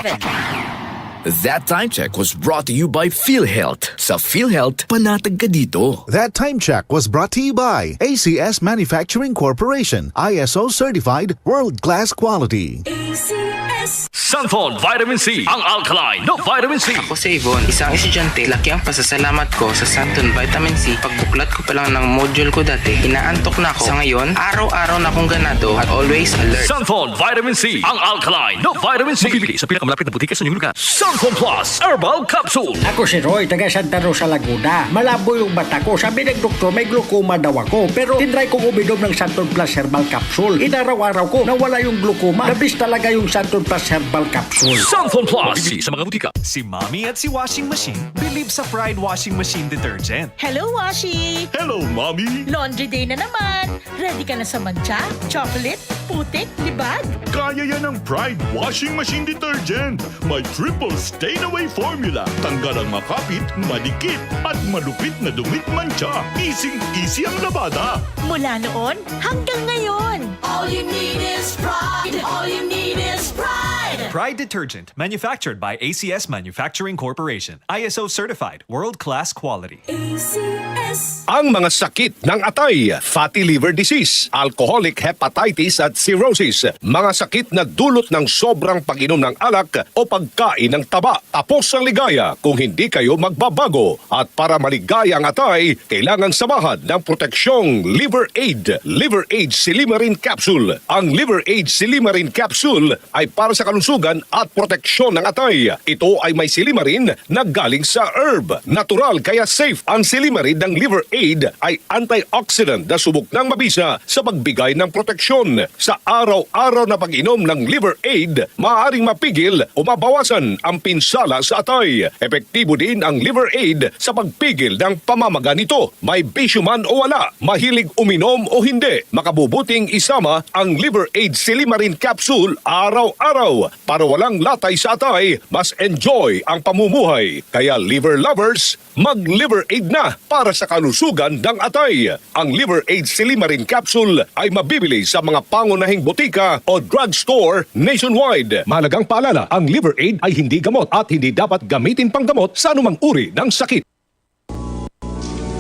That time check was brought to you by PhilHealth. Sa PhilHealth, panatag ka dito. That time check was brought to you by ACS Manufacturing Corporation, ISO certified, world-class quality. ACS. Sunford Vitamin C, ang alkaline no vitamin C. Ako si Yvonne, isang estudyante. Laki ang pasasalamat ko sa Santon Vitamin C. Pagbuklat ko pa lang ng module ko dati, inaantok na ako. Sa ngayon, araw-araw na akong ganado at always alert. Sunford Vitamin C, ang alkaline no vitamin C. Mabibili sa pinakamalapit na butika sa inyong lugar. Sunford Plus Herbal Capsule. Ako si Roy, taga Santa Rosa, Laguna. Malabo yung mata ko. Sabi ng doktor, may glaucoma daw ako. Pero tinry kong uminom ng Santon Plus Herbal Capsule. Inaraw-araw ko, nawala yung glaucoma. Nabis talaga yung Santon Plus Herbal Capsule. Sunford Plus. Mabibili sa mga butika. Si Mommy at si Washing Machine believe sa Pride Washing Machine Detergent. Hello, Washi! Hello, Mommy! Laundry day na naman! Ready ka na sa mancha, chocolate, putik, libag? Kaya yan ang Pride Washing Machine Detergent. May triple stain-away formula. Tanggal ang makapit, madikit, at malupit na dumit mancha. Easy ang labada. Mula noon hanggang ngayon. All you need is pride. All you need is pride. Pride Detergent, manufactured by ACS Manufacturing Corporation. ISO certified, world-class quality. ACS. Ang mga sakit ng atay, fatty liver disease, alcoholic hepatitis at cirrhosis, mga sakit na dulot ng sobrang pag-inom ng alak o pagkain ng taba. Tapos ang ligaya kung hindi kayo magbabago. At para maligaya ang atay, kailangan samahan ng proteksyong Liver Aid. Liver Aid Silimarin Capsule. Ang Liver Aid Silimarin Capsule ay para sa kalusugan at proteksyon ng atay. Ito ay may silimarin na galing sa herb. Natural kaya safe. Ang silimarin ng Liver Aid ay antioxidant na subok ng mabisa sa pagbigay ng proteksyon. Sa araw-araw na pag-inom ng Liver Aid, maaaring mapigil o mabawasan ang pinsala sa atay. Epektibo din ang Liver Aid sa pagpigil ng pamamaga nito. May bisyo man o wala, mahilig uminom o hindi, makabubuting isama ang Liver Aid Silimarin Capsule araw-araw. Para walang latay sa atay, mas enjoy ang pamumuhay. Kaya liver lovers, mag-Liver Aid na para sa kalusugan ng atay. Ang Liver Aid Silimarin Capsule ay mabibili sa mga pangunahing butika o drugstore nationwide. Mahalagang paalala, ang Liver Aid ay hindi gamot at hindi dapat gamitin panggamot sa anumang uri ng sakit.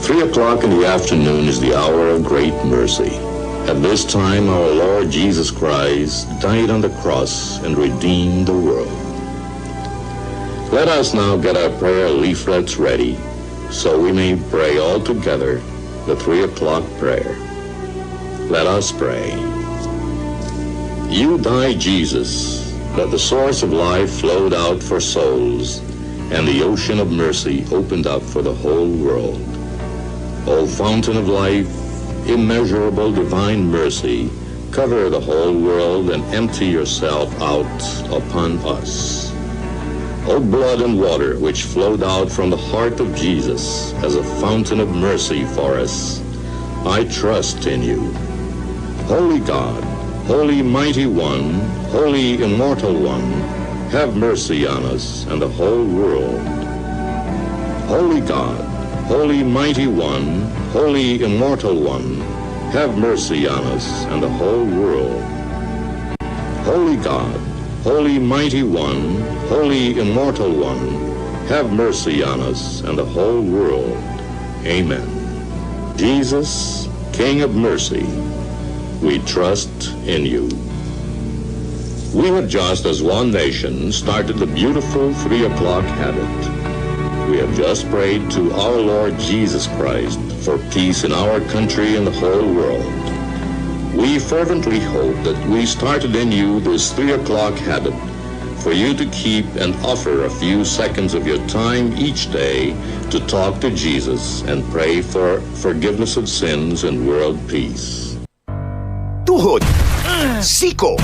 3 o'clock in the afternoon is the hour of great mercy. At this time, our Lord Jesus Christ died on the cross and redeemed the world. Let us now get our prayer leaflets ready so we may pray all together the 3 o'clock prayer. Let us pray. You died, Jesus, that the source of life flowed out for souls and the ocean of mercy opened up for the whole world. O fountain of life, immeasurable divine mercy, cover the whole world and empty yourself out upon us. O blood and water which flowed out from the heart of Jesus as a fountain of mercy for us, I trust in you. Holy God, Holy Mighty One, Holy Immortal One, have mercy on us and the whole world. Holy God, Holy Mighty One, Holy Immortal One, have mercy on us and the whole world. Holy God, Holy Mighty One, Holy Immortal One, have mercy on us and the whole world. Amen. Jesus, King of mercy, we trust in you. We have just as one nation started the beautiful 3 o'clock habit. We have just prayed to our Lord Jesus Christ for peace in our country and the whole world. We fervently hope that we started in you this 3 o'clock habit for you to keep and offer a few seconds of your time each day to talk to Jesus and pray for forgiveness of sins and world peace. Tuhod, siko,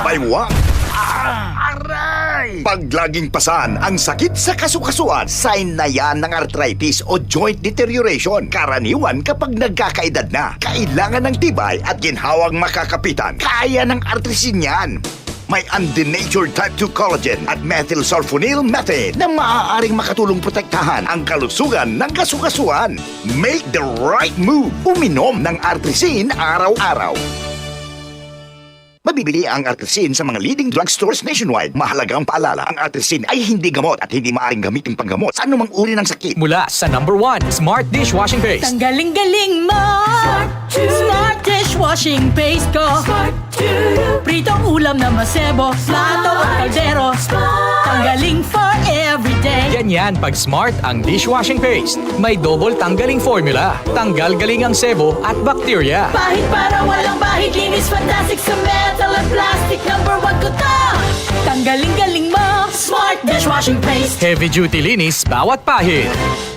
baywang, aray! Pag laging pasan ang sakit sa kasukasuan, sign na yan ng arthritis o joint deterioration. Karaniwan kapag nagkakaedad na, kailangan ng tibay at ginhawang makakapitan. Kaya ng artrisin yan. May undenatured type 2 collagen at methylsulfonyl methane na maaaring makatulong protektahan ang kalusugan ng kasukasuan. Make the right move. Uminom ng artrisin araw-araw. Mabibili ang Artesin sa mga leading drugstores nationwide. Mahalagang paalala, ang Artesin ay hindi gamot at hindi maaaring gamitin panggamot sa anumang uri ng sakit. Mula sa number 1, Smart Dishwashing Paste. Tanggaling-galing mo. Smart dishwashing paste ko. Pritong ulam na masebo, plato at kaldero. Tanggaling for everyday. Ganyan pag Smart ang dishwashing paste. May double tanggaling formula. Tanggal galing ang sebo at bakterya. Bahid para walang bahid, linis fantastic sa metal at plastic. Number 1 ko to. Tanggaling-galing mo. Smart dishwashing paste. Heavy duty linis bawat pahid.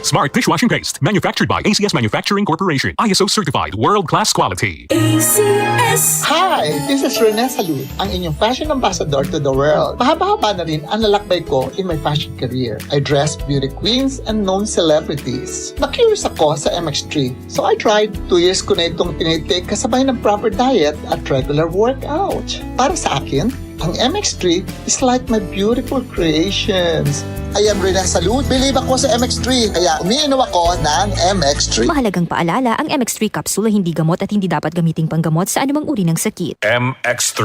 Smart Dishwashing Paste, manufactured by ACS Manufacturing Corporation. ISO certified, world-class quality. ACS. Hi! This is Rene Salud, ang inyong fashion ambassador to the world. Mahaba-haba na rin ang lalakbay ko in my fashion career. I dressed beauty queens and known celebrities. Na-curious ako sa MX3, so I tried. 2 years ko na itong tinitake kasabay ng proper diet at regular workout. Para sa akin, ang MX3 is like my beautiful creations. I am Rene Salud. Believe ako sa MX3, kaya umiinom ako ng MX3. Mahalagang paalala, ang MX3 capsule ay hindi gamot at hindi dapat gamiting panggamot sa anumang uri ng sakit. MX3.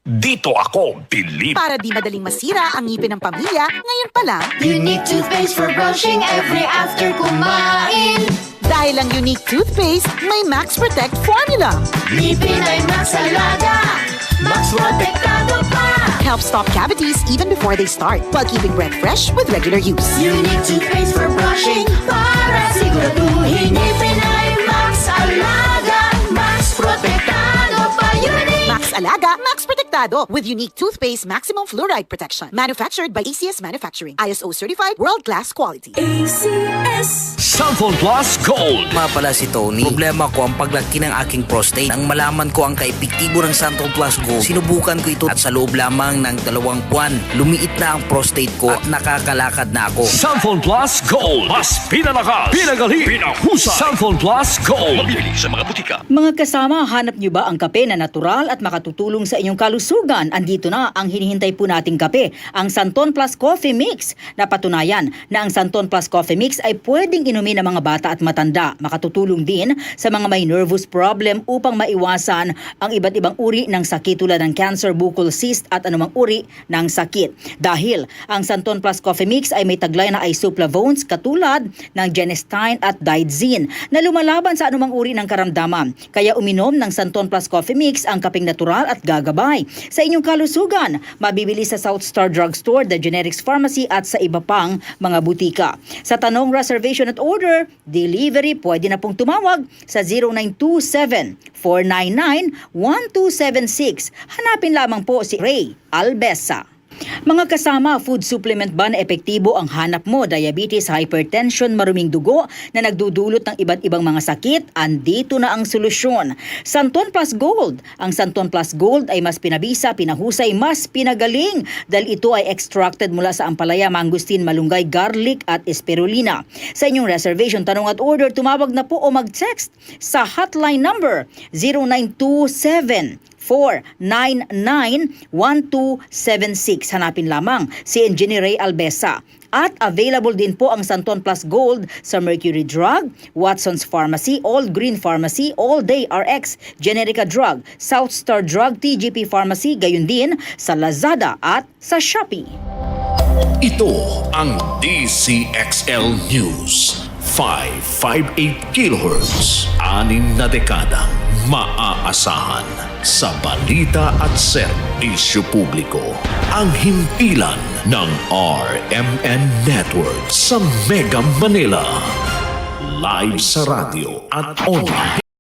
Dito ako, believe. Para di madaling masira ang ngipin ng pamilya, ngayon pa lang, Unique toothpaste for brushing every after kumain. Dahil ang Unique toothpaste, may Max Protect formula. Ngipin ay Max Alaga, Max Protektado pa. Helps stop cavities even before they start, while keeping breath fresh with regular use. Unique toothpaste for brushing, para siguraduhin ngipin ay Max Alaga, Max Protektado pa. Unique Max Alaga, Max Protektado with Unique toothpaste maximum fluoride protection. Manufactured by ACS Manufacturing. ISO certified, world-class quality. ACS. Samphon Plus Gold. Pala si Tony. Problema ko ang paglaki ng aking prostate. Nang malaman ko ang kaepektibo ng Samphon Plus Gold, sinubukan ko ito at sa loob lamang ng 2 buwan, lumiit na ang prostate ko at nakakalakad na ako. Samphon Plus Gold. Mas pinalakas, pinagaling, pinahusay. Samphon Plus Gold. Mabibili sa mga butika. Mga kasama, hanap niyo ba ang kape na natural at makatutulong sa inyong kalusugan? Andito na ang hinihintay po nating kape, ang Santon Plus Coffee Mix. Napatunayan na ang Santon Plus Coffee Mix ay pwedeng inumin ng mga bata at matanda. Makatutulong din sa mga may nervous problem upang maiwasan ang iba't ibang uri ng sakit tulad ng cancer, buccal cyst at anumang uri ng sakit. Dahil ang Santon Plus Coffee Mix ay may taglay na isoflavones katulad ng genistein at didzin na lumalaban sa anumang uri ng karamdaman. Kaya uminom ng Santon Plus Coffee Mix ang kapeng natural at gagabay sa inyong kalusugan. Mabibili sa South Star Drugstore, The Generics Pharmacy at sa iba pang mga butika. Sa tanong, reservation at order, delivery, pwede na pong tumawag sa 0927-499-1276. Hanapin lamang po si Ray Albesa. Mga kasama, food supplement ba na epektibo ang hanap mo? Diabetes, hypertension, maruming dugo na nagdudulot ng iba't ibang mga sakit? Andito na ang solusyon. Santon Plus Gold. Ang Santon Plus Gold ay mas pinabisa, pinahusay, mas pinagaling dahil ito ay extracted mula sa ampalaya, mangustin, malunggay, garlic at spirulina. Sa inyong reservation, tanong at order, tumawag na po o mag-text sa hotline number 0927-499-1276. Hanapin lamang si Engineer Ray Albesa. At available din po ang Santon Plus Gold sa Mercury Drug, Watson's Pharmacy, All Green Pharmacy, All Day RX, Generica Drug, South Star Drug, TGP Pharmacy, gayon din sa Lazada at sa Shopee. Ito ang DCXL News. 558 kHz. 6 na dekadang maaasahan sa balita at serbisyo publiko. Ang himpilan ng RMN Network sa Mega Manila. Live sa radyo at online.